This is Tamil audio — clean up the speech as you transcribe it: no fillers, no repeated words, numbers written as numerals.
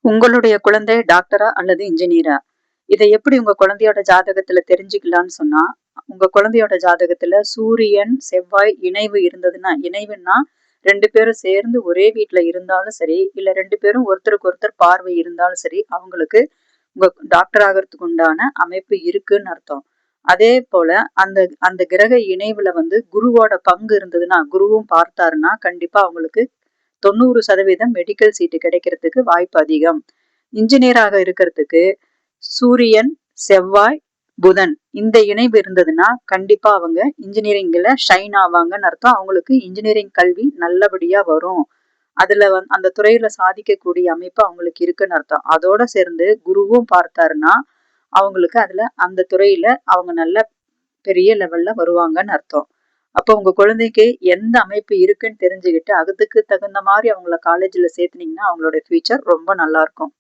உங்களுடைய குழந்தை டாக்டரா அல்லது இன்ஜினியரா? இத எப்படி உங்க குழந்தையோட ஜாதகத்துல தெரிஞ்சுக்கலான்னு சொன்னா, உங்க குழந்தையோட ஜாதகத்துல சூரியன், செவ்வாய் இணைவு இருந்ததுன்னா இணைவுன்னா 2 பேரும் சேர்ந்து ஒரே வீட்ல இருந்தாலும் சரி, இல்ல 2 பேரும் ஒருத்தருக்கு ஒருத்தர் பார்வை இருந்தாலும் சரி, அவங்களுக்கு உங்க டாக்டர் ஆகறதுக்கு உண்டான அமைப்பு இருக்குன்னு அர்த்தம். அதே போல அந்த அந்த கிரக இணைவுல குருவோட பங்கு இருந்ததுன்னா, குருவும் பார்த்தாருன்னா, கண்டிப்பா அவங்களுக்கு 90% மெடிக்கல் சீட்டு கிடைக்கிறதுக்கு வாய்ப்பு அதிகம். இன்ஜினியராக இருக்கிறதுக்கு சூரியன், செவ்வாய், புதன் இந்த இணைவு இருந்ததுன்னா கண்டிப்பா அவங்க இன்ஜினியரிங்ல ஷைன் ஆவாங்கன்னு அர்த்தம். அவங்களுக்கு இன்ஜினியரிங் கல்வி நல்லபடியா வரும். அதுல அந்த துறையில சாதிக்கக்கூடிய அமைப்பு அவங்களுக்கு இருக்குன்னு அர்த்தம். அதோட சேர்ந்து குருவும் பார்த்தாருன்னா, அவங்களுக்கு அதுல அந்த துறையில அவங்க நல்ல பெரிய லெவல்ல வருவாங்கன்னு அர்த்தம். அப்போ உங்க குழந்தைக்கு எந்த அமைப்பு இருக்குன்னு தெரிஞ்சுக்கிட்டு, அதுக்கு தகுந்த மாரி அவங்கள காலேஜ்ல சேர்த்துனீங்கன்னா, அவங்களோட ஃபியூச்சர் ரொம்ப நல்லா இருக்கும்.